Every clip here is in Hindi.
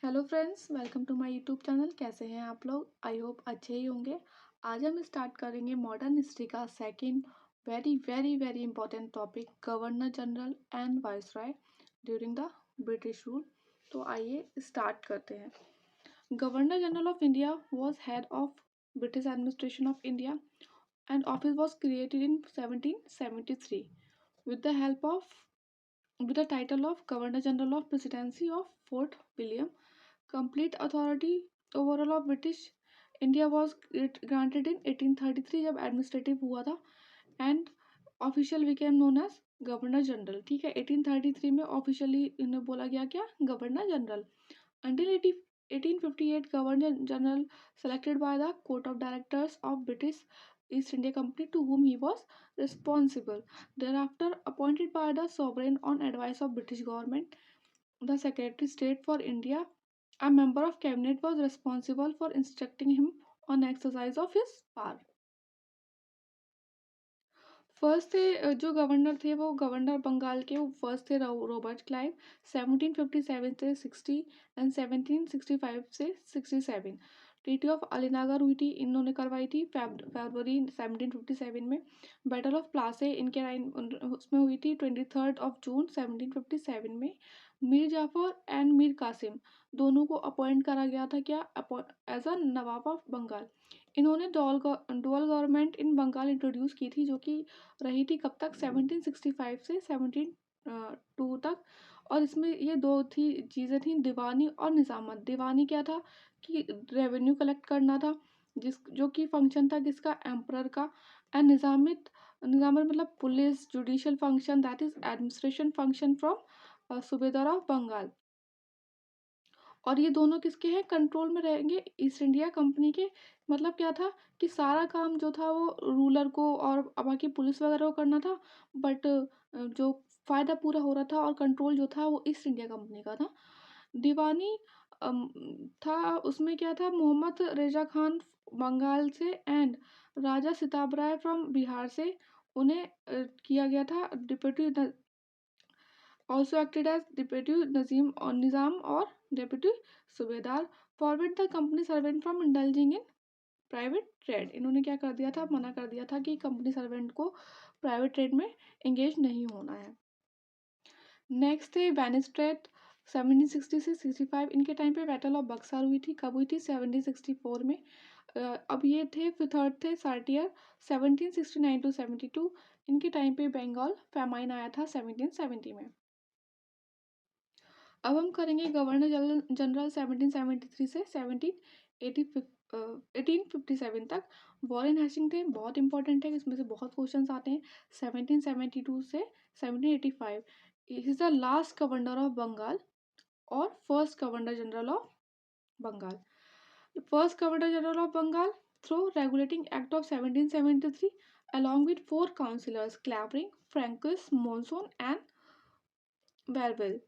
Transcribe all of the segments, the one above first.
Hello friends, welcome to my YouTube channel. कैसे हैं आप लोग? आई होप अच्छे ही होंगे। आज हम स्टार्ट करेंगे मॉडर्न हिस्ट्री का second very very very important topic, governor general and viceroy during the British rule. तो आइए स्टार्ट करते हैं। Governor general of India was head of British administration of India and office was created in 1773 with the help of with the title of Governor General of Presidency of Fort William. Complete authority overall of British India was granted in 1833 जब एडमिनिस्ट्रेटिव हुआ था and official became known as governor general. ठीक है, 1833 में ऑफिशियली इन्हें बोला गया क्या, governor general. Until 1858 Governor General selected by the Court of Directors of British East India Company to whom he was responsible. Thereafter appointed by the Sovereign on advice of British government, the Secretary State for India, a member of cabinet, was responsible for instructing him on exercise of his power. First थे जो गवर्नर थे वो गवर्नर बंगाल के, वो फर्स्ट थे रॉबर्ट क्लाइव। 1757 से 60 एंड 1765 से 67 ट्रीटी ऑफ अलीनागर हुई थी, इन्होंने करवाई थी फरवरी 1757 में। बैटल ऑफ प्लासे इनके टाइम उसमें हुई थी 23 जून 1757 में। मीर जाफर एंड मीर कासिम दोनों को अपॉइंट करा गया था क्या, as a nawab of Bengal. इन्होंने dual government in Bengal introduce की थी, जो कि रही थी कब तक, 1765 से 1702 तक। और इसमें ये दो थी चीज़ें थी, दीवानी और निज़ामत। दीवानी क्या था कि रेवेन्यू कलेक्ट करना था, जो कि फंक्शन था किसका, एम्परर का। एंड निज़ामत, निज़ामत मतलब police judicial function, that is administration function from सूबेदार ऑफ बंगाल। और ये दोनों किसके हैं, कंट्रोल में रहेंगे, ईस्ट इंडिया कंपनी के। मतलब क्या था कि सारा काम जो था वो रूलर को और बाकी पुलिस वगैरह को करना था, बट जो फ़ायदा पूरा हो रहा था और कंट्रोल जो था वो ईस्ट इंडिया कंपनी का था। दीवानी था, उसमें क्या था, मोहम्मद रेजा खान बंगाल से एंड राजा सिताब राय फ्रॉम बिहार से उन्हें किया गया था deputy, also acted as deputy Nizam or deputy सूबेदार। Forbid the company servant from indulging in private trade, इन्होंने क्या कर दिया था, मना कर दिया था कि कंपनी सर्वेंट को प्राइवेट ट्रेड में एंगेज नहीं होना है। नेक्स्ट थे बैनिस्ट्रेट 1760 से 65, इनके टाइम पे बैटल ऑफ बक्सर हुई थी, कब हुई थी, 1764 में। अब ये थे फिर थर्ड थे सार्टियर 1769 टू 72, इनके टाइम पे बंगाल फैमाइन आया था 1770 में। अब हम करेंगे गवर्नर जनरल 1773 से 1857 तक। वॉरेन हेस्टिंग थे, बहुत इंपॉर्टेंट है, इसमें से बहुत क्वेश्चंस आते हैं। 1772 से 1785 is the last governor of Bengal और first governor general of Bengal. First governor general of Bengal through regulating act of 1773 along with four councillors Clavering, Francis, Monson and Wellwell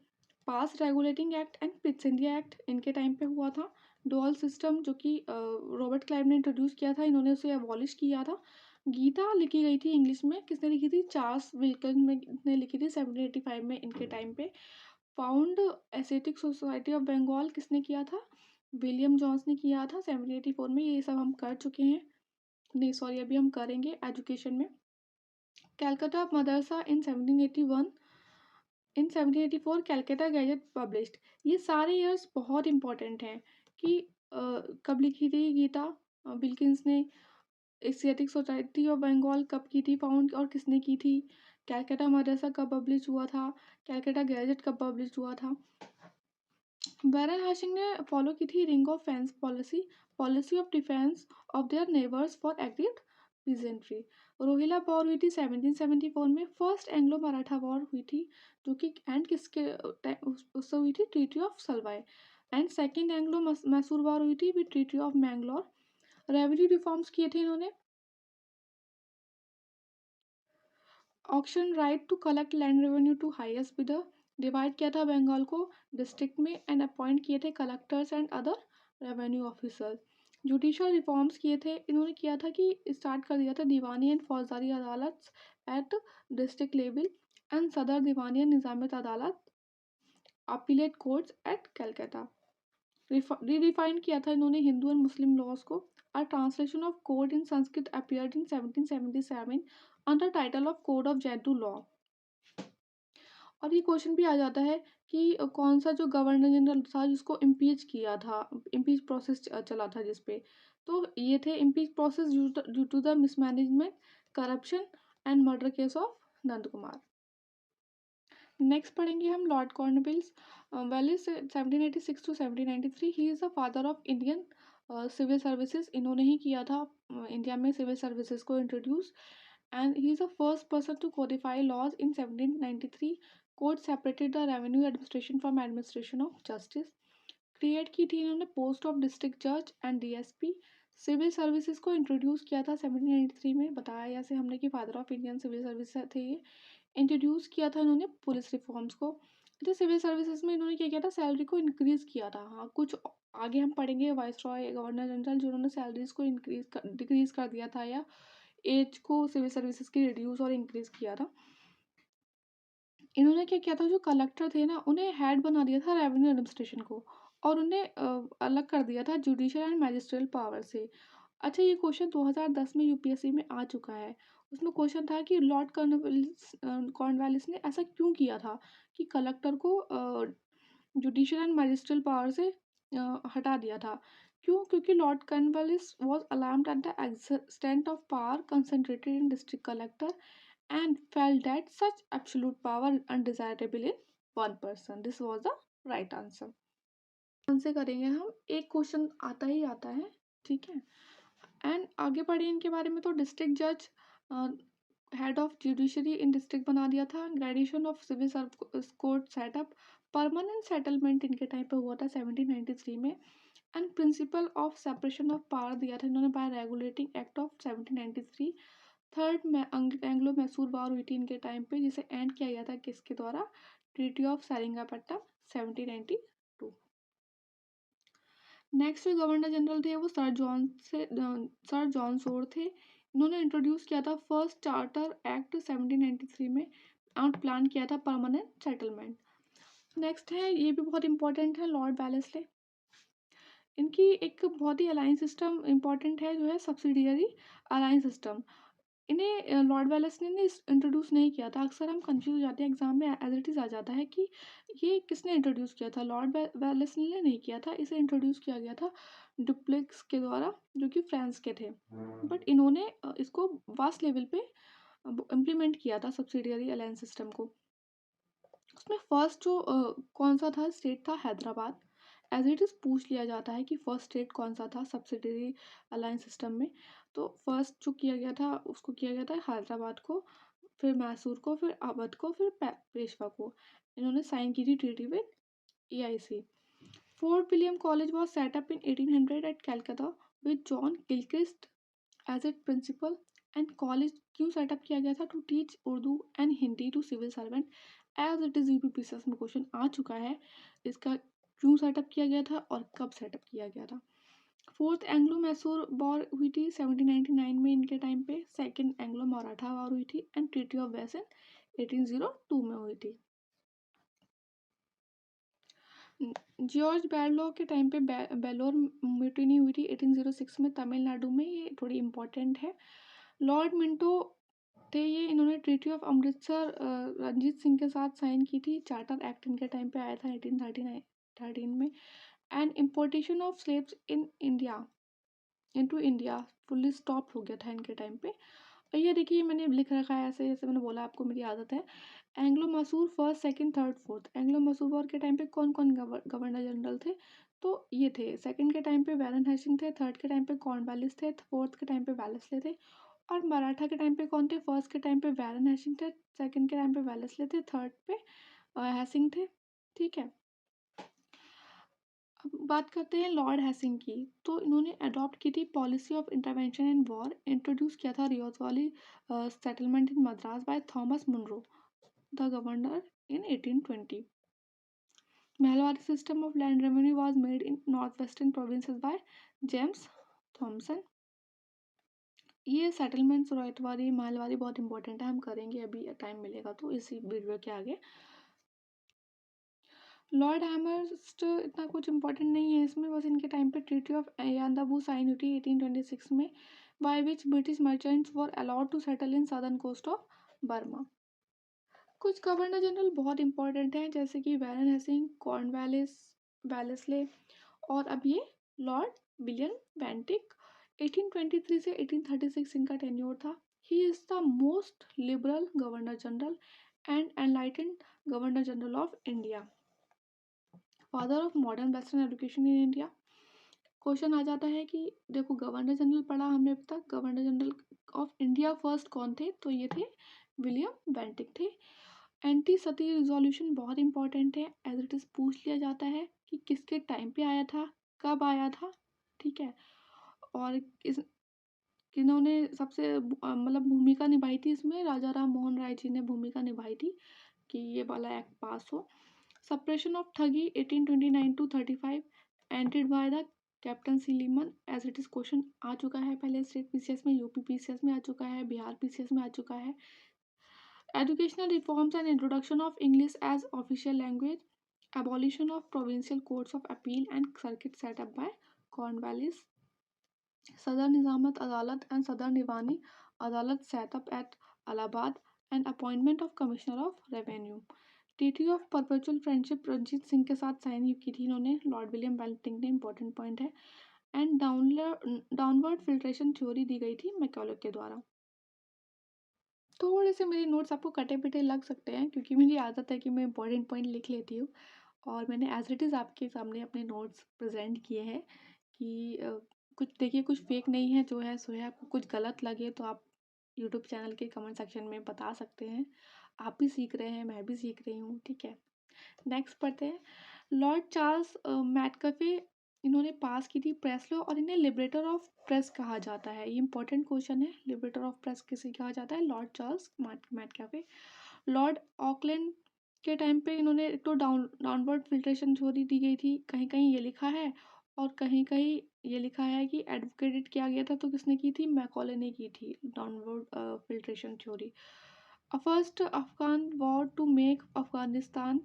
pass regulating act and Pitt's India act इनके टाइम पे हुआ था। डुअल सिस्टम जो कि रॉबर्ट क्लाइव ने इंट्रोड्यूस किया था, इन्होंने उसे अबॉलिश किया था। गीता लिखी गई थी इंग्लिश में, किसने लिखी थी, चार्ल्स विल्किंस ने लिखी थी 1785 में इनके टाइम पे। Found Asiatic society of Bengal किसने किया था, विलियम जॉन्स ने किया था 1784 में। ये सब हम कर चुके हैं, नहीं सॉरी अभी हम करेंगे एजुकेशन में। कैलकाटा मदरसा इन 1781, इन 1784 कैलकाटा गैजेट पब्लिश्ड। ये सारे ईयर्स बहुत इंपॉर्टेंट हैं कि कब लिखी थी गीता विल्किंस ने, एशियाटिक सोसाइटी ऑफ बंगाल कब की थी फाउंड और किसने की थी, कैलकाटा मदरसा कब पब्लिश हुआ था, कैलकाटा गैजेट कब पब्लिश हुआ था। बैरन हाशिंग ने फॉलो की थी ring of fence policy, policy of defence of their neighbours for agreed peasantry. Rohilla war हुई थी 1774 में। फर्स्ट एंग्लो मराठा वॉर हुई थी, जो कि एंड किसके उससे हुई थी, treaty of Salbai. And second Anglo Mysore war हुई थी with treaty of Mangalore. Revenue reforms किए थे इन्होंने, auction right to collect land revenue to highest bidder, divide किया था बंगाल को डिस्ट्रिक्ट में एंड अपॉइंट किए थे collectors and other revenue officers. Judicial reforms किए थे इन्होंने, किया था कि स्टार्ट कर दिया था दीवानी एंड फौजदारी अदालत at district level and Sadar Deewani and Nizamat Adalat appellate courts at Calcutta. Redefine किया था इन्होंने हिंदू एंड मुस्लिम लॉज को। A translation of code in Sanskrit appeared in 1777 under title of code of Gentoo law. और ये क्वेश्चन भी आ जाता है कि कौन सा जो गवर्नर जनरल था जिसको इम्पीच किया था, इम्पीच प्रोसेस चला था जिस पे, तो ये थे impeach process due to the mismanagement, corruption and murder case of Nand Kumar. Next पढ़ेंगे हम लॉर्ड कॉर्नवेलिस। वेलिस 1786 to 1793, he is the father of Indian civil services. इन्होंने ही किया था इंडिया में सिविल सर्विसेज को introduce. And he is the first person to codify laws in 1793। Code separated the revenue administration from administration of justice. Create की थी इन्होंने पोस्ट ऑफ डिस्ट्रिक्ट जज एंड डीएसपी। सिविल सर्विसेज को इंट्रोड्यूस किया था 1793 में, बताया जैसे हमने कि father of Indian civil service थे ये। इंट्रोड्यूस किया था इन्होंने पुलिस रिफॉर्म्स को। तो सिविल सर्विसेज में इन्होंने क्या किया था, सैलरी को इंक्रीज किया था। हाँ, कुछ आगे हम पढ़ेंगे वाइसरॉय गवर्नर जनरल जिन्होंने सैलरीज को डिक्रीज कर दिया था, या एज को सिविल सर्विसेज की रिड्यूस और इंक्रीज किया था। इन्होंने क्या किया था, जो कलेक्टर थे ना उन्हें हेड बना दिया था रेवेन्यू एडमिनिस्ट्रेशन को, और उन्हें अलग कर दिया था जुडिशियल एंड मैजिस्ट्रियल पावर से। अच्छा, ये क्वेश्चन 2010 में यूपीएससी में आ चुका है। उसमें क्वेश्चन था कि लॉर्ड कॉर्नवालिस ने ऐसा क्यों किया था कि कलेक्टर को जुडिशियल एंड मैजिस्ट्रियल पावर से हटा दिया था। क्यों? क्योंकि Lord Cornwallis was alarmed at the extent of power concentrated in district collector and felt that such absolute power undesirable in one person. This was the right answer. Answer करेंगे हम, एक क्वेश्चन आता ही आता है, ठीक है। एंड आगे बढ़े इनके बारे में, तो डिस्ट्रिक्ट जज head of judiciary in district बना दिया था। Gradation of civil court setup, permanent settlement इनके टाइम पे हुआ था 1793 में। And principle of separation of power दिया था इन्होंने by regulating act of 1793। Third में एंग्लो मैसूर वॉर हुई थी इनके टाइम पे, जिसे एंड किया गया था किसके द्वारा, ट्रीटी ऑफ सेरिंगापट्टम 1792। नेक्स्ट जो गवर्नर जनरल थे वो सर जॉन सोर थे। इन्होंने इंट्रोड्यूस किया था फर्स्ट चार्टर एक्ट 1793 में, और प्लान किया था परमानेंट सेटलमेंट। नेक्स्ट है, ये भी बहुत इंपॉर्टेंट है, लॉर्ड वेलेस्ले। इनकी एक बहुत ही अलायंस सिस्टम इंपॉर्टेंट है, जो है सब्सिडियरी अलायंस सिस्टम। इन्हें लॉर्ड वेलेस ने इंट्रोड्यूस नहीं किया था। अक्सर हम कंफ्यूज हो जाते हैं, एग्जाम में एज इट इज़ आ जाता है कि ये किसने इंट्रोड्यूस किया था। लॉर्ड वेलेस ने नहीं किया था, इसे इंट्रोड्यूस किया गया था डुप्लेक्स के द्वारा, जो कि फ्रांस के थे। बट इन्होंने इसको वास्ट लेवल पे इम्प्लीमेंट किया था सब्सिडियरी अलायंस सिस्टम को। उसमें फर्स्ट जो कौन सा था स्टेट था, हैदराबाद। एज इट इज़ पूछ लिया जाता है कि फर्स्ट स्टेट कौन सा था सब्सिडरी अलायंस सिस्टम में। तो फर्स्ट जो किया गया था उसको किया गया था हैदराबाद को, फिर मैसूर को, फिर अवध को, फिर पेशवा को। इन्होंने साइन की थी treaty with EIC। Fort William college was set up in 1800 at Calcutta with John Gilchrist as it principal. And college क्यों सेटअप किया गया था, to teach Urdu and Hindi to civil servant. As it is UPPCS में क्वेश्चन आ चुका है, इसका क्यों सेटअप किया गया था और कब सेटअप किया गया था। फोर्थ एंग्लो मैसूर वॉर हुई थी 1799 में इनके टाइम पे। सेकंड एंग्लो मराठा वॉर हुई थी, एंड ट्रीटी ऑफ वेसन 1802 में हुई थी। जॉर्ज बैरलॉ के टाइम पे बेलोर म्यूटिनी हुई थी 1806 में तमिलनाडु में, ये थोड़ी इंपॉर्टेंट है। लॉर्ड मिंटो थे ये, इन्होंने ट्रीटी ऑफ अमृतसर रंजीत सिंह के साथ साइन की थी। चार्टर एक्ट इनके टाइम पे आया था 1813 में। And importation of slaves in India into India fully stop हो गया था इनके टाइम पे। और ये देखिए मैंने लिख रखा है ऐसे, जैसे मैंने बोला आपको मेरी आदत है। एंग्लो मसूर first second third fourth, Anglo मसूर वॉर के टाइम पे कौन कौन गवर्नर जनरल थे, तो ये थे। सेकंड के टाइम पे वैरन हैस्टिंग थे, थर्ड के टाइम पे कॉर्नवालिस थे, फोर्थ के टाइम पे वेलेस्ले थे। और मराठा के टाइम पे कौन थे, फर्स्ट के टाइम पे वैरन हैस्टिंग थे, सेकंड के टाइम पे वेलेस्ले थे, थर्ड पे हैसिंग थे। ठीक है, अब बात करते हैं लॉर्ड हैसिंग की। तो इन्होंने अडॉप्ट की थी policy of intervention in war. Introduce किया था Ryotwari settlement in Madras by Thomas Munro the governor in 1820। Mahalwari system of land revenue was made in north western provinces by James Thomson. ये सेटलमेंट्स रोयतवारी महलवारी बहुत इंपॉर्टेंट है, हम करेंगे अभी टाइम मिलेगा तो इसी वीडियो के आगे। लॉर्ड हैमर्स्ट इतना कुछ इम्पोर्टेंट नहीं है इसमें, बस इनके टाइम पे ट्रीटी ऑफ यान्दाबू साइन हुई थी 1826 में, by which British merchants were allowed to settle in southern coast of Burma. कुछ गवर्नर जनरल बहुत इंपॉर्टेंट हैं, जैसे कि वैरन हेसिंग, कॉर्नवालिस, वेलेस्ले, और अब ये लॉर्ड विलियम बेंटिक। 1823 से 1836 इनका टेन्योर था। He is the most liberal governor general and enlightened governor general of India, father of modern western education in India. Question आ जाता है कि देखो गवर्नर जनरल पढ़ा हमने अब तक, governor general of India first कौन थे, तो ये थे विलियम बेंटिक थे। एंटी सती रिजोल्यूशन बहुत इंपॉर्टेंट है, एज इट इज़ पूछ लिया जाता है कि किसके टाइम पे आया था, कब आया था, ठीक है, और इस किन्होंने सबसे मतलब भूमिका निभाई थी इसमें, राजा राम मोहन राय जी ने भूमिका निभाई थी कि ये वाला एक्ट पास हो। Suppression of thuggee 1829 to 35 ended by the captain Sleeman, as it is question आ चुका है पहले स्टेट पीसीएस में, यूपी पीसीएस में आ चुका है, बिहार पीसीएस में आ चुका है। Educational reforms and introduction of English as official language, abolition of provincial courts of appeal and circuit set up by Cornwallis, सदर निजामत अदालत and Sadar Diwani Adalat setup at Allahabad, and appointment of commissioner of revenue. Treaty of perpetual friendship Ranjit Singh के साथ साइन की थी इन्होंने, लॉर्ड विलियम बेंटिंक ने, इंपॉर्टेंट पॉइंट है। एंड डाउनवर्ड फिल्ट्रेशन थ्योरी दी गई थी मैकॉले के द्वारा। थोड़े से मेरे नोट्स आपको कटे पिटे लग सकते हैं, क्योंकि मेरी आदत है कि मैं इंपॉर्टेंट पॉइंट लिख लेती हूँ, और मैंने एज इट इज़ आपके सामने अपने नोट्स प्रेजेंट किए हैं कि कुछ देखिए, कुछ फेक नहीं है, जो है सो है। आपको कुछ गलत लगे तो आप यूट्यूब चैनल के कमेंट सेक्शन में बता सकते हैं। आप भी सीख रहे हैं, मैं भी सीख रही हूँ, ठीक है। नेक्स्ट पढ़ते हैं। लॉर्ड चार्ल्स मैककाफे इन्होंने पास की थी प्रेस लॉ, और इन्हें लिबरेटर ऑफ प्रेस कहा जाता है। ये इंपॉर्टेंट क्वेश्चन है, लिबरेटर ऑफ प्रेस किसे कहा जाता है, लॉर्ड चार्ल्स मैककाफे। लॉर्ड ऑकलैंड के टाइम पे इन्होंने एक तो डाउनवर्ड फिल्ट्रेशन थ्योरी दी गई थी, कहीं कहीं ये लिखा है, और कहीं कहीं ये लिखा है कि एडवोकेटेड किया गया था, तो किसने की थी, मैकॉले ने की थी downward filtration theory. First Afghan war to make Afghanistan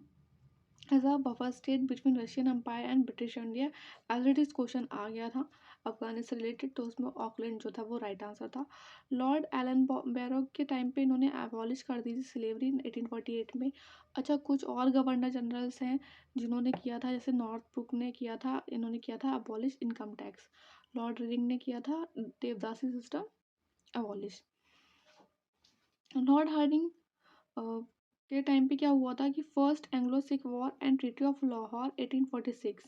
as a buffer state between Russian empire and British India, as it is question आ गया था अफगानिस्तान रिलेटेड, तो उसमें ऑकलैंड जो था वो राइट आंसर था। लॉर्ड एलन बैरोक के टाइम पे इन्होंने एबॉलिश कर दी थी स्लेवरी 1848 में। अच्छा, कुछ और गवर्नर जनरल्स हैं जिन्होंने किया था, जैसे नॉर्थ ब्रुक ने किया था, इन्होंने किया था abolish income tax. Lord Reading ने किया था devadasi system abolish. Lord Hardinge के टाइम पे क्या हुआ था कि first Anglo Sikh war and treaty of Lahore 1846,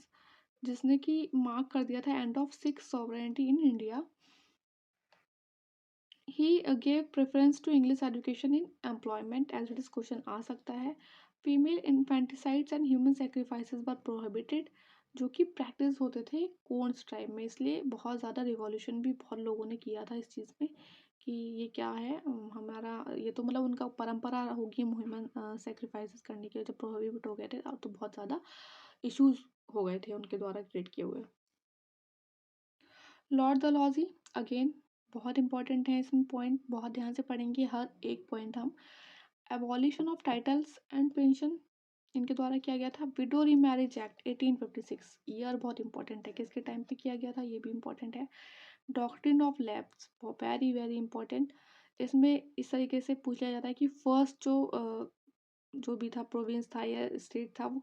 जिसने कि मार्क कर दिया था end of Sikh sovereignty in India. He gave preference to English education in employment, as it is question आ सकता है। Female infanticides and human sacrifices were prohibited, जो कि प्रैक्टिस होते थे कोन्स ट्राइब में, इसलिए बहुत ज़्यादा रिवॉल्यूशन भी बहुत लोगों ने किया था इस चीज़ में कि ये क्या है, हमारा ये तो मतलब उनका परंपरा होगी ह्यूमन सेक्रीफाइसेस करने के, जब प्रोहिबिट हो गए थे तो बहुत ज़्यादा इश्यूज हो गए थे उनके द्वारा क्रिएट किए हुए। लॉर्ड डलहौजी अगेन बहुत इंपॉर्टेंट है, इसमें पॉइंट बहुत ध्यान से पढ़ेंगे हर एक पॉइंट हम। Abolition of titles and pension इनके द्वारा किया गया था। विडो रीमैरिज एक्ट 1856, ईयर बहुत इंपॉर्टेंट है, किसके टाइम पे किया गया था ये भी इंपॉर्टेंट है। Doctrine of labs very very important, इसमें इस तरीके से पूछ लिया जाता है कि फर्स्ट जो भी था प्रोविंस था या स्टेट था, वो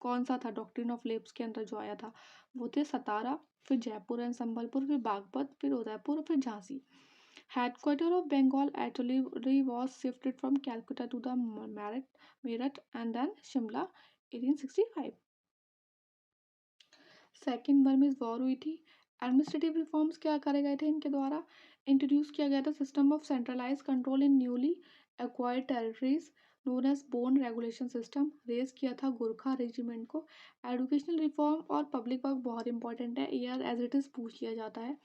कौन सा था डॉक्ट्रिन ऑफ लेब्स के अंदर जो आया था, वो थे सतारा, फिर जयपुर एंड संबलपुर, फिर बागपत, फिर उदयपुर, फिर Jhansi. Headquarter of Bengal artillery was shifted from Calcutta to the Meerut and then Shimla 1865। Second Burmese war हुई थी। एडमिनिस्ट्रेटिव रिफॉर्म्स क्या करे गए थे इनके द्वारा, इंट्रोड्यूस किया गया था system of centralise control in newly acquired territories known as non regulation system, raise किया था गोरखा रेजिमेंट को। एजुकेशनल रिफॉर्म और पब्लिक वर्क बहुत इंपॉर्टेंट है, ईयर एज इट इज़ पूछ लिया जाता है।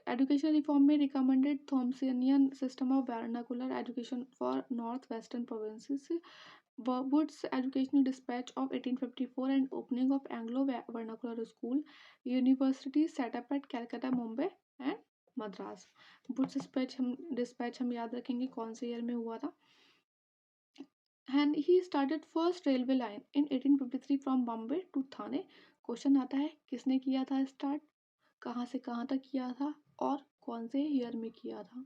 एजुकेशन रिफॉर्म में recommended Thomasonian system of vernacular education for north western provinces, Wood's educational dispatch of 1854 and opening of Anglo Vernacular School, universities set up at Calcutta, Mumbai and Madras. Wood's dispatch हम याद रखेंगे कौन से ईयर में हुआ था, and he started first railway line in 1853 from Bombay to Thane. Question आता है किसने किया था स्टार्ट, कहाँ से कहाँ तक किया था और कौन से ईयर में किया था।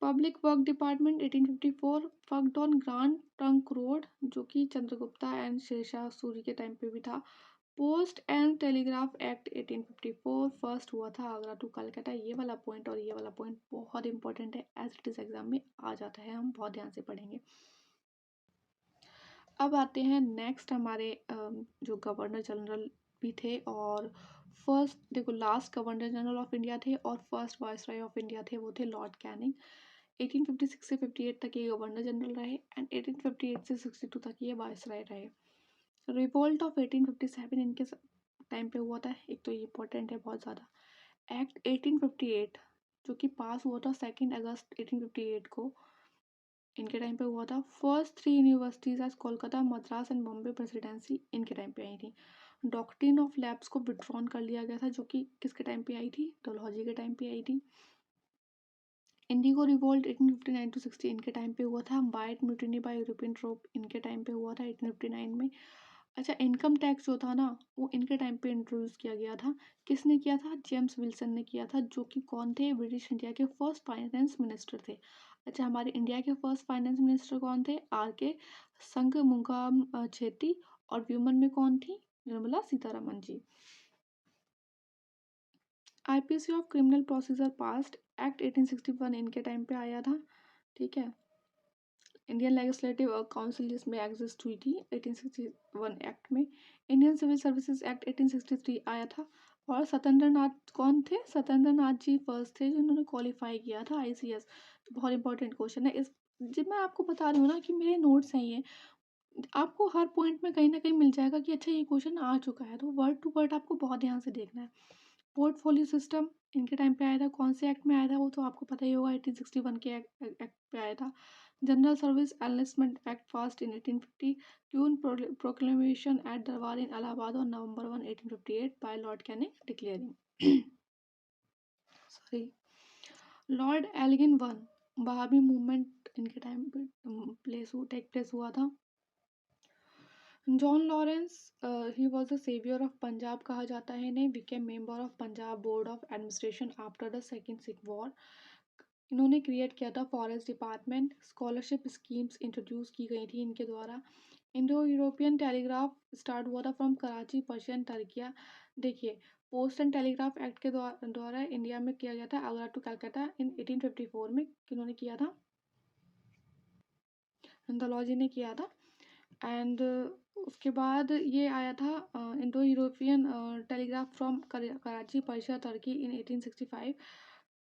Public work department 1854 worked on grand trunk road, जो कि चंद्रगुप्ता एंड शेरशाह सूरी के टाइम पे भी था। Post and telegraph act 1854 first हुआ था आगरा टू कलकत्ता। ये वाला पॉइंट और ये वाला पॉइंट बहुत इंपॉर्टेंट है, एज इट इज एग्जाम में आ जाता है, हम बहुत ध्यान से पढ़ेंगे। अब आते हैं नेक्स्ट हमारे जो गवर्नर जनरल भी थे और फर्स्ट, देखो last governor general of India थे और फर्स्ट वाइसरॉय ऑफ इंडिया थे, वो थे लॉर्ड कैनिंग। 1856 से 58 तक ये गवर्नर जनरल रहे एंड 1858 से 62 तक ये वाइसरॉय रहे। रिवोल्ट ऑफ 1857 इनके टाइम पे हुआ था, एक तो ये इंपॉर्टेंट है बहुत ज़्यादा। एक्ट 1858 जो कि पास हुआ था 2 अगस्त 1858 को, इनके टाइम पे हुआ था। First 3 universities as Kolkata, Madras and Bombay presidency इनके टाइम पे आई थी। डॉक्ट्रिन ऑफ लैब्स को विड्रॉन कर लिया गया था, जो कि किसके टाइम पे आई थी, डलहौजी के टाइम पे आई थी। इंडिगो रिवोल्ट 1859 टू 60 इनके टाइम पे हुआ था। White mutiny by European troop इनके टाइम पे हुआ था 1859 में। अच्छा, इनकम टैक्स जो था ना वो इनके टाइम पे इंट्रोड्यूस किया गया था। किसने किया था, जेम्स विल्सन ने किया था, जो कि कौन थे, ब्रिटिश इंडिया के फर्स्ट फाइनेंस मिनिस्टर थे। अच्छा, हमारे इंडिया के फर्स्ट फाइनेंस मिनिस्टर कौन थे, आर के संगमुगाम छेत्री। और व्यूमन में कौन थी, Nirmala Sitharaman ji. IPC of criminal procedure past act 1861 इनके टाइम पे आया था, ठीक है। इंडियन लेजिस्लेटिव काउंसिल जिसमें एग्जिस्ट हुई थी 1861 एक्ट में। इंडियन सिविल सर्विसेज एक्ट 1863 आया था। और सत्येंद्र नाथ कौन थे, सत्येंद्र नाथ जी फर्स्ट थे जिन्होंने क्वालिफाई किया था आईसीएस। बहुत इंपॉर्टेंट क्वेश्चन है इस, जब मैं आपको बता रही हूँ ना कि मेरे नोट्स हैं ये, आपको हर पॉइंट में कहीं ना कहीं मिल जाएगा कि अच्छा ये क्वेश्चन आ चुका है, तो वर्ड टू वर्ड आपको बहुत ध्यान से देखना है। पोर्टफोलियो सिस्टम इनके टाइम पे आया था, कौन से एक्ट में आया था वो तो आपको पता ही होगा, 1861 के एक्ट पे आया था। General service enlistment act passed in 1850। ट्यून proclamation at durbar in Allahabad on November 1 1858 by lord Canning declaring. Sorry, lord Elgin one, Wahhabi movement इनके टाइम पे टेक प्लेस हुआ था। John Lawrence, he was the saviour of Punjab कहा जाता है इन्हें, became member of Punjab board of administration after the second Sikh war. इन्होंने क्रिएट किया था forest department. Scholarship schemes introduce की गई थी इनके द्वारा। इंडो यूरोपियन टेलीग्राफ स्टार्ट हुआ था फ्रॉम कराची, पर्शियन, टर्किया। देखिए, पोस्ट एंड टेलीग्राफ एक्ट के द्वारा इंडिया में किया गया था आगरा टू कलकत्ता इन 1854 में। किन्होंने किया था, डलहौजी ने किया था। एंड उसके बाद ये आया था Indo European telegraph from Karachi, Persia, तुर्की in 1865।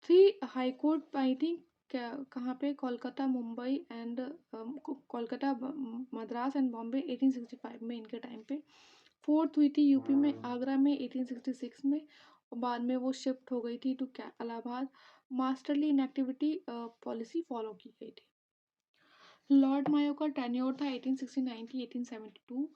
3 high court I think कहाँ पे, कोलकाता, मुंबई एंड कोलकाता, मद्रास एंड बॉम्बे 1865 में इनके टाइम पे। फोर्थ हुई थी यूपी में, आगरा में 1866 में। और बाद में वो शिफ्ट हो गई थी to Allahabad. Masterly inactivity policy follow की गई थी। लॉर्ड मायो का टेन्योर था 1869 to 1872।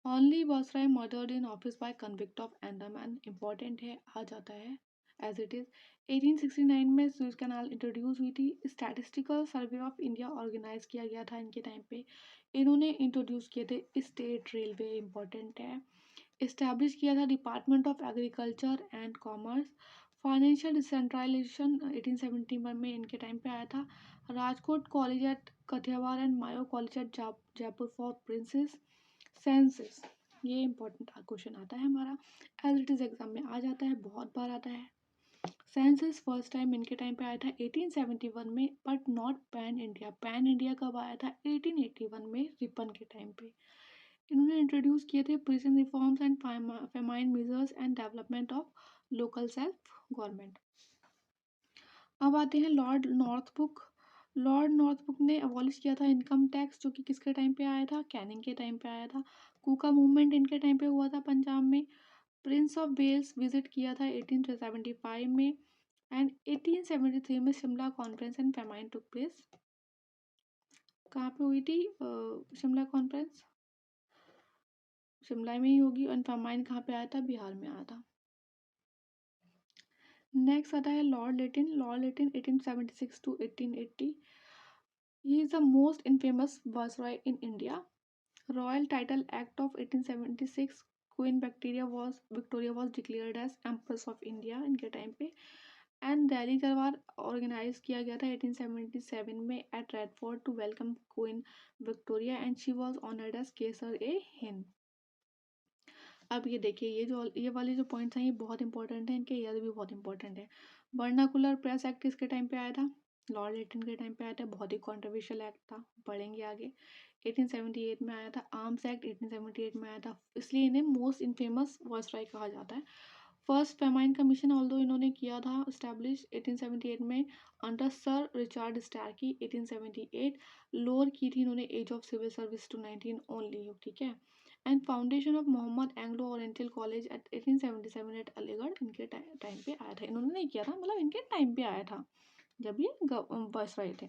Only viceroy murdered in office by convict of Andaman, important है, आ जाता है एज इट इज। 1869 में सुएज कैनाल इंट्रोड्यूस हुई थी। Statistical survey of India organise किया गया था इनके टाइम पे। इन्होंने इंट्रोड्यूस किए थे स्टेट रेलवे, इंपॉर्टेंट है। इस्टेब्लिश किया था department of agriculture and commerce. Financial decentralisation 1871 में इनके टाइम पे आया था। Rajkot college at Kathiawar and Mayo college at Jaipur for princes. Census, ये इंपॉर्टेंट क्वेश्चन आता है हमारा, एज इट इज एग्जाम में आ जाता है, बहुत बार आता है। सेंसस फर्स्ट टाइम इनके टाइम पे आया था 1871 में, but not pan India. Pan India कब आया था, 1881 में, रिपन के टाइम पे। इन्होंने इंट्रोड्यूस किए थे prison reforms and famine measures and development of local self government. अब आते हैं लॉर्ड नॉर्थबुक। लॉर्ड नॉर्थबुक ने अबॉलिश किया था इनकम टैक्स, जो कि किसके टाइम पे आया था, कैनिंग के टाइम पे आया था। कूका मूवमेंट इनके टाइम पे हुआ था पंजाब में। प्रिंस ऑफ वेल्स विजिट किया था 1875 में। एंड 1873 में Shimla conference and famine took place. कहाँ पे हुई थी शिमला कॉन्फ्रेंस, शिमला में ही होगी। एंड फेमाइन कहाँ पे आया था, बिहार में आया था। नेक्स्ट आता है Lord Latin. Lord Latin 1876 to 1880। He is the most infamous viceroy in India. Royal Title Act of 1876, Queen Victoria was declared as Empress of India इनके टाइम पे, एंड दिल्ली दरबार ऑर्गेनाइज किया गया था 1877 में at Red Fort to welcome Queen Victoria and she was honoured as Kaiser e Hind. अब ये देखिए, ये वाले जो पॉइंट्स हैं ये बहुत इंपॉर्टेंट है, इनके ईयर भी बहुत इंपॉर्टेंट है। वर्नाकुलर प्रेस एक्ट किसके टाइम पे आया था? लॉर्ड लिटन के टाइम पे आया था। बहुत ही कॉन्ट्रोवर्शियल एक्ट था, पढ़ेंगे आगे। 1878 में आया था। आर्म्स एक्ट 1878 में आया था, इसलिए इन्हें मोस्ट इनफेमस वायसराय कहा जाता है। फर्स्ट फेमाइन कमीशन ऑल्दो इन्होंने किया था स्टैब्लिश 1878 में under sir Richard Strachey. 1878 lower की थी इन्होंने age of civil service to 19 only, ठीक है। And foundation of Mohammad Anglo oriental college at 1877 at Aligarh इनके टाइम पे आया था। इन्होंने नहीं किया था, मतलब इनके टाइम पे आया था जब ये वायसराय थे।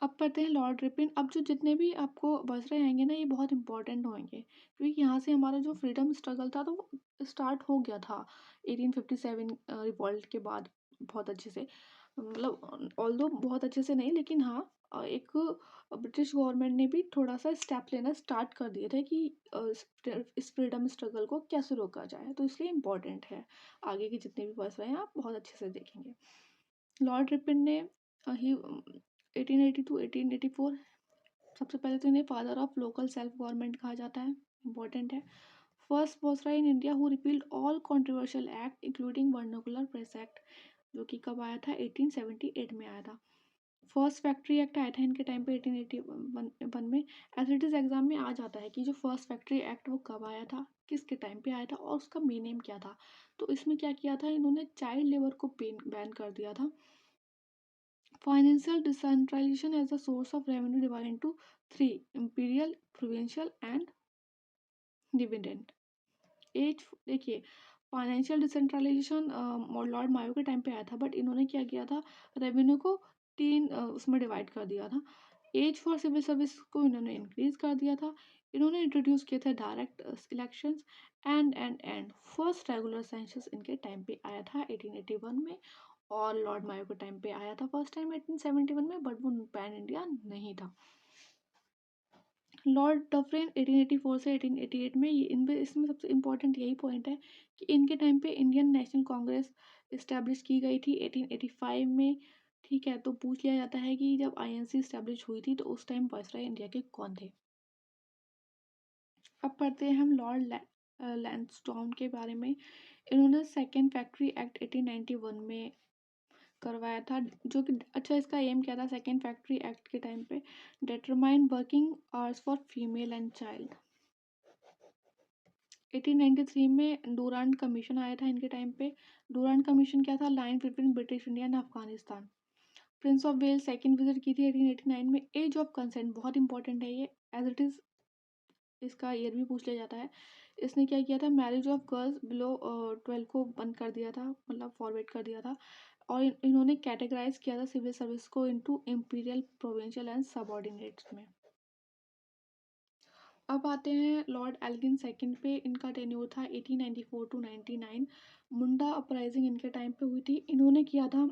अब पढ़ते हैं लॉर्ड रिपन। अब जो जितने भी आपको वायसराय आएंगे ना, ये बहुत इंपॉर्टेंट होंगे, क्योंकि यहाँ से हमारा जो फ्रीडम स्ट्रगल था तो वो स्टार्ट हो गया था 1857 रिवॉल्ट के बाद बहुत अच्छे से, मतलब ऑल्दो बहुत अच्छे से नहीं, लेकिन हाँ एक ब्रिटिश गवर्नमेंट ने भी थोड़ा सा स्टेप लेना स्टार्ट कर दिए थे कि इस फ्रीडम स्ट्रगल को कैसे रोका जाए, तो इसलिए इम्पोर्टेंट है। आगे के जितने भी वर्ष हैं आप बहुत अच्छे से देखेंगे। लॉर्ड रिपन ने ही 1880 टू 1884, सबसे पहले तो इन्हें father of local self government कहा जाता है, इम्पोर्टेंट है। First viceroy in India who repealed all controversial act including vernacular press act, जो कि कब आया था? 1878 में आया था। फर्स्ट फैक्ट्री एक्ट आया था इनके टाइम पे 1881 में। एसएटीज एग्जाम में आ जाता है कि जो फर्स्ट फैक्ट्री एक्ट वो कब आया था, किसके टाइम पे आया था और उसका मेन नेम क्या था। तो इसमें क्या किया था इन्होंने? चाइल्ड लेबर को बैन कर दिया था। Financial decentralization as a source of revenue divided into three: imperial, provincial and dividend. As देखिए, फाइनेंशियल डिसेंट्रलाइजेशन लॉर्ड मायो के टाइम पे आया था, बट इन्होंने क्या किया था? रेवेन्यू को तीन उसमें डिवाइड कर दिया था। एज फॉर सिविल सर्विस को इन्होंने इंक्रीज कर दिया था। इन्होंने इंट्रोड्यूस किए थे direct elections and first regular census इनके टाइम पे आया था 1881 में, और लॉर्ड मायो के टाइम पे आया था फर्स्ट टाइम 1871 में, बट वो पैन इंडिया नहीं था। लॉर्ड डफरिन 1884 से 1888 में, ये इन इसमें सबसे इम्पोर्टेंट यही पॉइंट है कि इनके टाइम पे इंडियन नेशनल कांग्रेस इस्टेब्लिश की गई थी 1885 में, ठीक है। तो पूछ लिया जाता है कि जब आईएनसी इस्टेब्लिश हुई थी तो उस टाइम वायसराय इंडिया के कौन थे। अब पढ़ते हैं हम लॉर्ड लैंसडाउन के बारे में। इन्होंने सेकेंड फैक्ट्री एक्ट 1891 में करवाया था, जो कि अच्छा, इसका एम क्या था सेकेंड फैक्ट्री एक्ट के टाइम पे? Determine working hours for female and child. 1893 में डूरांट कमीशन आया था इनके टाइम पे। डूरांट कमीशन क्या था? Line between British India and Afghanistan. Prince of Wales second visit की थी 1889 में। एज ऑफ कंसेंट बहुत इंपॉर्टेंट है ये, एज इट इज़ इसका ईयर भी पूछ लिया जाता है। इसने क्या किया था? मैरिज ऑफ गर्ल्स बिलो 12 को बंद कर दिया था, मतलब फॉरवर्ड कर दिया था। और इन्होंने कैटेगराइज किया था सिविल सर्विस को into imperial, provincial and subordinates में। अब आते हैं लॉर्ड एल्गिन सेकंड पे। इनका टेन्योर था 1894 टू 99। मुंडा अपराइजिंग इनके टाइम पे हुई थी। इन्होंने किया था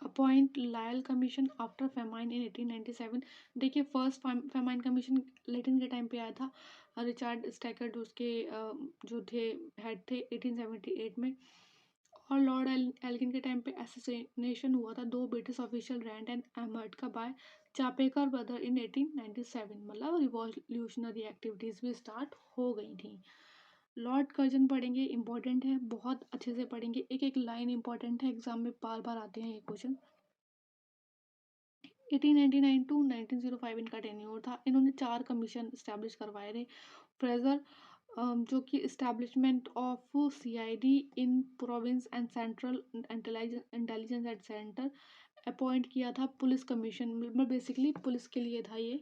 appoint Lyall commission after famine in 1897। देखिए, फर्स्ट फेमाइन कमीशन लेटिन के टाइम पे आया था। रिचर्ड स्टैकर्ड उसके जो थे हेड थे 1878 में। और लॉर्ड एल्गिन के टाइम पे असोसिनेशन हुआ था दो ब्रिटिश ऑफिशियल रैंड एंड एमर्ट का बाय चापेकर ब्रदर इन 1897, मतलब रिवॉल्यूशनरी एक्टिविटीज़ भी स्टार्ट हो गई थी। लॉर्ड कर्जन पढ़ेंगे, इंपॉर्टेंट है, बहुत अच्छे से पढ़ेंगे, एक एक लाइन इंपॉर्टेंट है, एग्जाम में बार बार आते हैं ये क्वेश्चन। 1899 टू 1905 इनका टेन्योर था। इन्होंने 4 कमीशन इस्टेब्लिश करवाए थे। फ्रेजर जो कि establishment of CID in province and central intelligence at centre appoint किया था। पुलिस कमीशन मतलब बेसिकली पुलिस के लिए था ये।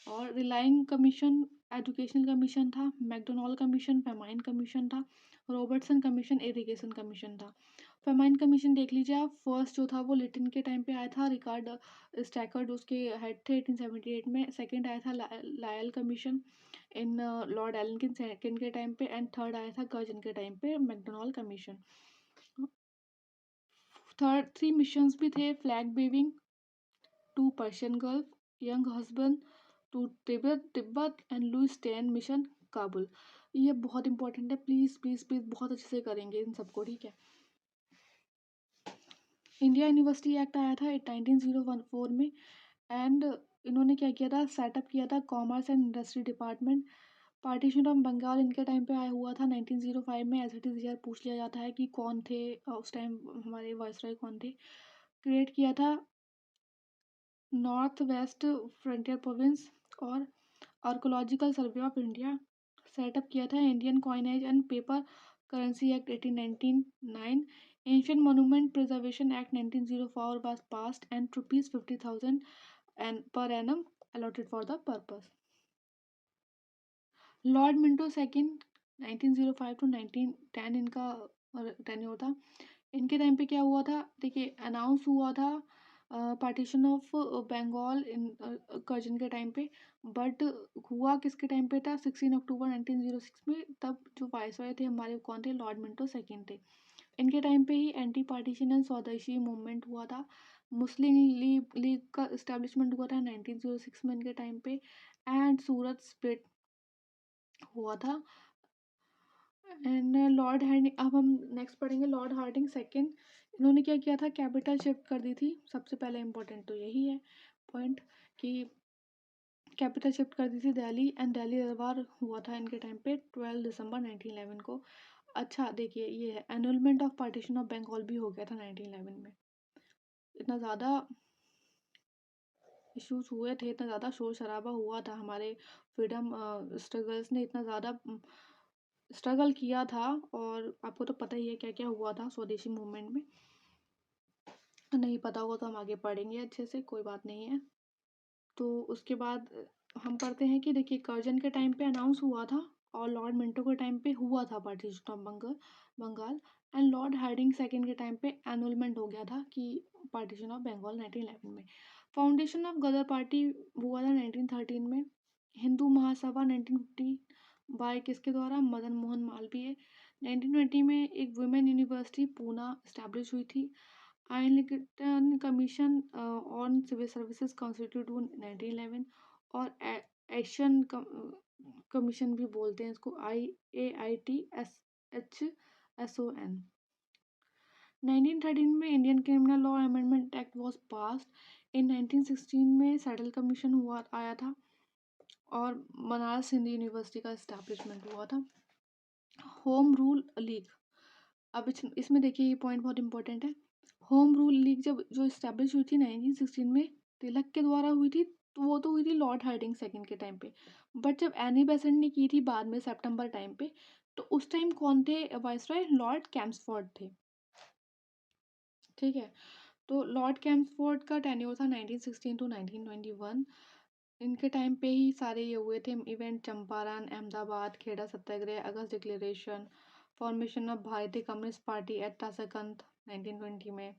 और रिलाइंग कमीशन एजुकेशनल कमीशन था। मैकडोनाल्ड कमीशन फेमाइन कमीशन था। रॉबर्टसन कमीशन इरिगेशन कमीशन था। फेमाइन कमीशन देख लीजिए आप, फर्स्ट जो था वो लिटिन के टाइम पे आया था, रिकार्ड स्टैकर्ड उसके हेड थे 1878 में। सेकंड आया था Lyall commission in lord Elgin second के टाइम पे, एंड थर्ड आया था कर्जन के टाइम पे मैकडोनाल्ड कमीशन। थर्ड 3 मिशंस भी थे, flag waving to Persian gulf, Younghusband to Tibet Tibet and Louis 10 mission Kabul. ये बहुत इंपॉर्टेंट है, प्लीज़ प्लीज़ प्लीज़ बहुत अच्छे से करेंगे इन सबको, ठीक है। इंडिया यूनिवर्सिटी एक्ट आया था 1904 में, एंड इन्होंने क्या किया था, सेटअप किया था commerce and industry department. Partition of Bengal इनके टाइम पे आया हुआ था 1905 में। एज इट इज़ ईयर पूछ लिया जाता है कि कौन थे उस टाइम हमारे वायसराय कौन थे। क्रिएट किया था नॉर्थ वेस्ट फ्रंटियर प्रोविंस और archaeological survey of India. Setup किया था Indian coinage and paper currency act 1899। Ancient monument preservation act 1904 was passed and rupees 50,000 and per annum allotted for the purpose. Lord Minto second 1905 to 1910 इनका टेन्योर था। इनके टाइम पे क्या हुआ था, देखिए अनाउंस हुआ था partition of Bengal in Curzon के टाइम पे, बट हुआ किसके टाइम पे था, 16 अक्टूबर 1906 में। तब जो वायसराय थे हमारे कौन थे, लॉर्ड मिंटो सेकंड थे। इनके टाइम पे ही एंटी पार्टीशन एंड स्वदेशी मूवमेंट हुआ था। मुस्लिम लीग का इस्टेब्लिशमेंट हुआ था 1906 में इनके टाइम पे, एंड सूरत स्प्लिट हुआ था। एंड लॉर्ड हार्डिंग, अब हम नेक्स्ट पढ़ेंगे लॉर्ड हार्डिंग सेकंड। इन्होंने क्या किया था, कैपिटल शिफ्ट कर दी थी। सबसे पहले इम्पोर्टेंट तो यही है पॉइंट कि कैपिटल शिफ्ट कर दी थी दिल्ली, एंड दिल्ली दरबार हुआ था इनके टाइम पे 12 दिसंबर 1911 को। अच्छा देखिए ये है एनुलमेंट ऑफ पार्टीशन ऑफ बंगाल भी हो गया था 1911 में। इतना ज़्यादा इश्यूज हुए थे, इतना ज़्यादा शोर शराबा हुआ था, हमारे फ्रीडम स्ट्रगल्स ने इतना ज़्यादा स्ट्रगल किया था, और आपको तो पता ही है क्या क्या हुआ था स्वदेशी मूवमेंट में। नहीं पता होगा तो हम आगे पढ़ेंगे अच्छे से, कोई बात नहीं है। तो उसके बाद हम पढ़ते हैं कि देखिए कर्जन के टाइम पे अनाउंस हुआ था, और लॉर्ड मिंटो के टाइम पे हुआ था partition of Bengal, and lord Hardinge second के टाइम पे एनुलमेंट हो गया था कि पार्टीशन ऑफ बंगाल 1911 में। फाउंडेशन ऑफ गदर पार्टी हुआ था 1913 में। हिंदू महासभा 1950 बाय किसके द्वारा, मदन मोहन मालवीय। 1920 में एक वुमेन यूनिवर्सिटी पूना इस्टेब्लिश हुई थी। Islington commission on civil services constitute 1911, और एशियन कमीशन भी बोलते हैं इसको, IAITSHSON। 1913 में Indian criminal law amendment act was passed. In 1916 में सेटल कमीशन हुआ आया था, और बनारस हिंदू यूनिवर्सिटी का इस्टेब्लिशमेंट हुआ था। होम रूल लीग, अब इसमें देखिए ये पॉइंट बहुत इंपॉर्टेंट है। होम रूल लीग जब जो इस्टेब्लिश हुई थी 1916 में, तिलक के द्वारा हुई थी, तो वो तो हुई थी लॉर्ड हार्डिंग सेकंड के टाइम पे। बट जब एनी बेसेंट ने की थी बाद में सितंबर टाइम पे, तो उस टाइम कौन थे वाइसरॉय, लॉर्ड कैम्सफोर्ड थे, ठीक है। तो लॉर्ड कैम्सफोर्ड का टेन्योर था 1916 टू 1921। इनके टाइम पे ही सारे ये हुए थे इवेंट, चंपारण, अहमदाबाद, खेड़ा सत्याग्रह, अगस्त declaration, formation of Bharatiya communist party at Tashkent 1920 में,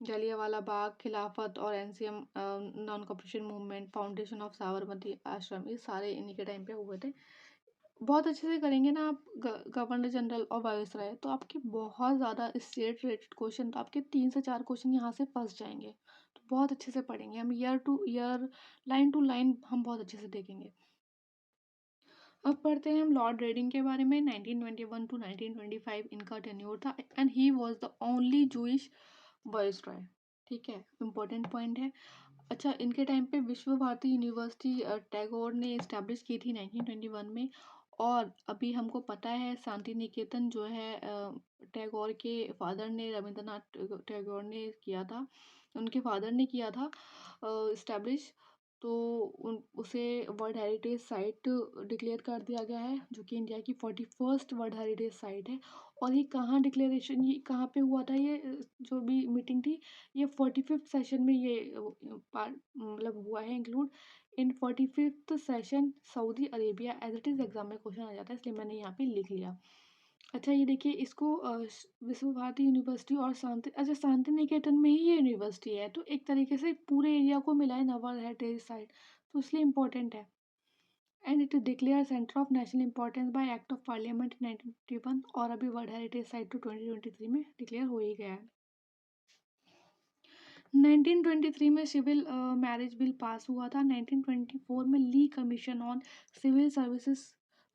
जलियांवाला बाग, खिलाफत और NCM non cooperation movement, foundation of Sabarmati Ashram, ये सारे इन्हीं के टाइम पे हुए थे। बहुत अच्छे से करेंगे ना आप गवर्नर जनरल और वायसराय, तो आपके बहुत ज़्यादा स्टेट रिलेटेड क्वेश्चन, तो आपके 3 से 4 क्वेश्चन यहाँ से फंस जाएंगे। तो बहुत अच्छे से पढ़ेंगे हम, year to year, line to line हम बहुत अच्छे से देखेंगे। अब पढ़ते हैं हम लॉर्ड रेडिंग के बारे में। 1921 टू 1925 इनका टेन्योर था, and he was the only Jewish viceroy, ठीक है, इम्पोर्टेंट पॉइंट है। अच्छा इनके टाइम पे विश्व भारती यूनिवर्सिटी टैगोर ने इस्टेब्लिश की थी 1921 में, और अभी हमको पता है शांति निकेतन जो है टैगोर के फादर ने, रविंद्रनाथ टैगोर ने किया था, उनके फादर ने किया था इस्टेब्लिश। तो उसे वर्ल्ड हेरिटेज साइट डिक्लेयर कर दिया गया है, जो कि इंडिया की 41st वर्ल्ड हेरिटेज साइट है। और ये कहाँ डिक्लेरेशन, ये कहाँ पे हुआ था, ये जो भी मीटिंग थी, ये 45th सेशन में ये पार्ट मतलब हुआ है include. In 45th session Saudi Arabia, as it is exam में क्वेश्चन आ जाता है, इसलिए मैंने यहाँ पे लिख लिया। अच्छा ये देखिए इसको विश्व भारती यूनिवर्सिटी और शांति, अच्छा शांति निकेतन में ही ये यूनिवर्सिटी है, तो एक तरीके से पूरे एरिया को मिला है ना वर्ल्ड हेरिटेज साइट, तो इसलिए इम्पोर्टेंट है। And it declare centre of national importance bye act of parliament 1951, और अभी वर्ल्ड हेरिटेज साइट टू 2023 में डिक्लेयर हो ही गया है। 1923 में सिविल मैरिज बिल पास हुआ था। 1924 में Lee commission on civil services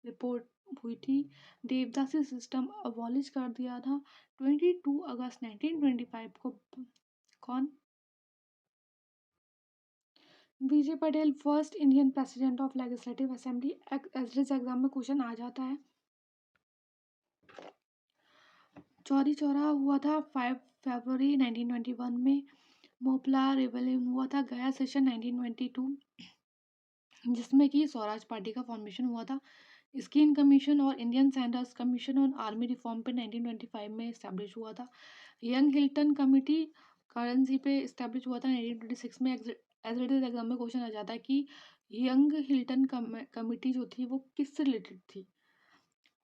report हुई थी। देवदासी सिस्टम अबॉलिश कर दिया था। 22 अगस्त 1925 को कौन? BJ Patel first Indian president of legislative assembly. SDS exam में क्वेश्चन आ जाता है। चौरी चौरा हुआ था 5 फरवरी 1921 में। मोपला रिबेलियन हुआ था गया सेशन 1922, जिसमें कि स्वराज पार्टी का फॉर्मेशन हुआ था। स्किन कमीशन और Indian Sanders commission on army reform पे 1925 में इस्टेब्लिश हुआ था। यंग हिल्टन कमिटी करेंसी पे इस्टेब्लिश हुआ था 1926 में। एसडीएस एग्जाम में क्वेश्चन आ जाता है कि यंग हिल्टन कमिटी जो थी वो किससे रिलेटेड थी।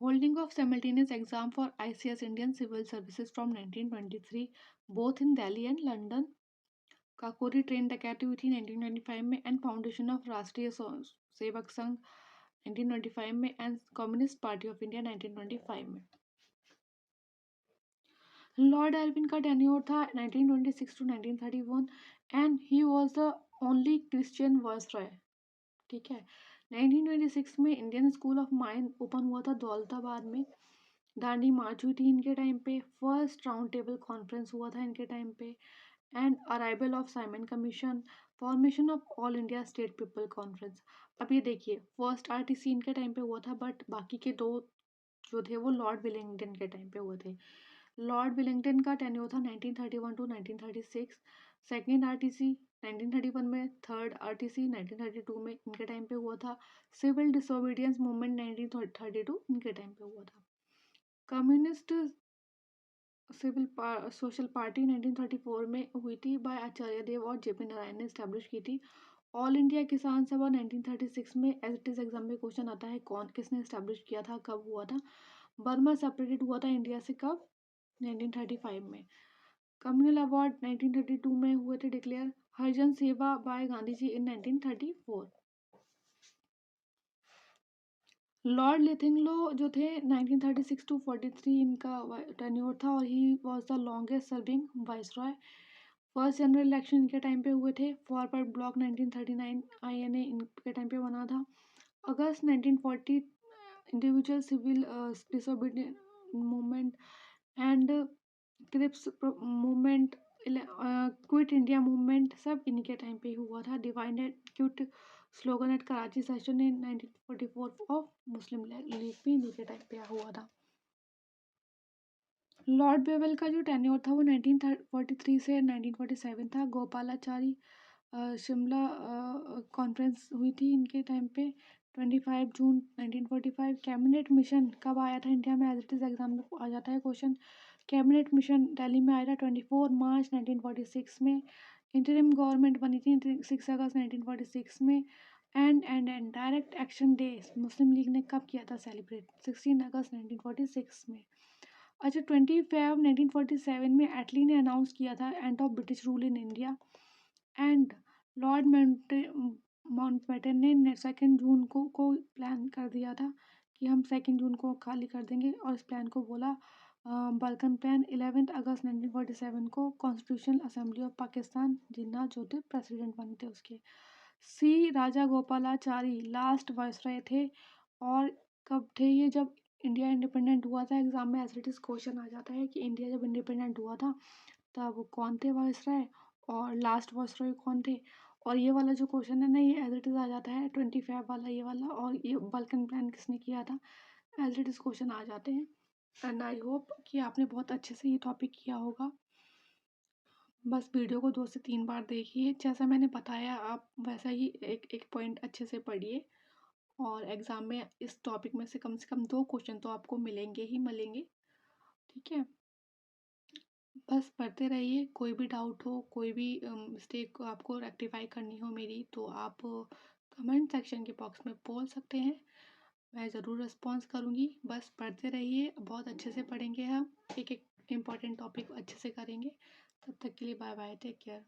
Holding of simultaneous exam for ICS Indian civil services from 1923 both in Delhi and London. Kakori train डकैती हुई थी 1925 में। एंड फाउंडेशन ऑफ राष्ट्रीय सेवक संघ 1925 में। And communist party of India 1925 में। लॉर्ड एल्विन का टेन्योर था 1926 to 1931 and he was the only Christian viceroy. ठीक है। 1926 में Indian school of mine open हुआ था दौलताबाद में। दांडी मार्च हुई थी इनके टाइम पे। फर्स्ट राउंड टेबल कॉन्फ्रेंस हुआ था इनके टाइम पे। And arrival of Simon commission. Formation of all India state people conference. अब ये देखिए फर्स्ट आरटीसी इनके टाइम पे हुआ था, बट बाकी के दो जो थे वो लॉर्ड विलिंगटन के टाइम पे हुए थे। लॉर्ड विलिंगटन का टेन्योर था 1931 टू 1936। सेकेंड आरटीसी 1931 में। थर्ड आरटीसी 1932 में इनके टाइम पे हुआ था। सिविल डिसोबीडियंस मूवमेंट 1932 इनके टाइम पे हुआ था। कम्युनिस्ट सोशल पार्टी 1934 में हुई थी बाय आचार्य देव और जेपी नारायण ने स्टैब्लिश की थी। ऑल इंडिया किसान सभा 1936 में। एसटीएस एग्जाम में क्वेश्चन आता है कौन किसने स्टैब्लिश किया था, कब हुआ था। बर्मा सेपरेटेड हुआ था इंडिया से कब? 1935 में। कम्युनल अवार्ड 1932 में हुए थे declare. Harijan Seva by Gandhi ji in 1934। Lord लिथिंगलो जो थे 1936 टू 43 इनका टेन्योर था और he was the longest serving viceroy. First general election इनके टाइम पे हुए थे। फॉरवर्ड ब्लॉक 1939 आईएनए इनके टाइम पे बना था। अगस्त 1940 individual civil disobedience movement and Cripps movement, quit India movement सब इनके टाइम पे हुआ था। Divided quit slogan at Karachi session in 1944 of Muslim league भी इनके टाइम पे हुआ था। लॉर्ड बेवेल का जो टेन्योर था वो 1943 से 1947 था। गोपालाचारी शिमला कॉन्फ्रेंस हुई थी इनके टाइम पे 25 जून 1945। कैबिनेट मिशन कब आया था इंडिया में? एज इट इज एग्जाम में आ जाता है क्वेश्चन। कैबिनेट मिशन दिल्ली में आया था 24 मार्च 1946 में। इंटरिम गवर्नमेंट बनी थी 6 अगस्त 1946 में। And direct action day Muslim league ने कब किया था सेलिब्रेट? 16 अगस्त 1946 में। अच्छा 25 1947 में एटली ने अनाउंस किया था end of British rule in India. And Lord Mountbatten ने 2 जून को प्लान कर दिया था कि हम 2 जून को खाली कर देंगे और इस प्लान को बोला बाल्कन प्लान। 11 अगस्त 1947 को कॉन्स्टिट्यूशनल असेंबली ऑफ पाकिस्तान जिन्ना जो थे प्रेसिडेंट बने थे उसके। सी राजा गोपालाचारी लास्ट वाइसरॉय थे। और कब थे ये? जब इंडिया इंडिपेंडेंट हुआ था। एग्जाम में एज इट इज क्वेश्चन आ जाता है कि इंडिया जब इंडिपेंडेंट हुआ था तब कौन थे वाइसरॉय और लास्ट वाइसरॉय कौन थे। और ये वाला जो क्वेश्चन है ना ये एज इट इज आ जाता है 25 वाला ये वाला। और ये बाल्कन प्लान किसने किया था? एज इट इज क्वेश्चन आ जाते हैं। एंड आई होप कि आपने बहुत अच्छे से ये टॉपिक किया होगा। बस वीडियो को 2 से 3 बार देखिए, जैसा मैंने बताया आप वैसा ही एक एक पॉइंट अच्छे से पढ़िए। और एग्ज़ाम में इस टॉपिक में से कम 2 क्वेश्चन तो आपको मिलेंगे ही मिलेंगे। ठीक है। बस पढ़ते रहिए। कोई भी डाउट हो, कोई भी मिस्टेक आपको रेक्टिफाई करनी हो मेरी, तो आप कमेंट सेक्शन के बॉक्स में बोल सकते हैं। मैं ज़रूर रिस्पॉन्स करूँगी। बस पढ़ते रहिए, बहुत अच्छे से पढ़ेंगे हम। एक एक इम्पॉर्टेंट टॉपिक अच्छे से करेंगे। तब तक के लिए बाय बाय, टेक केयर।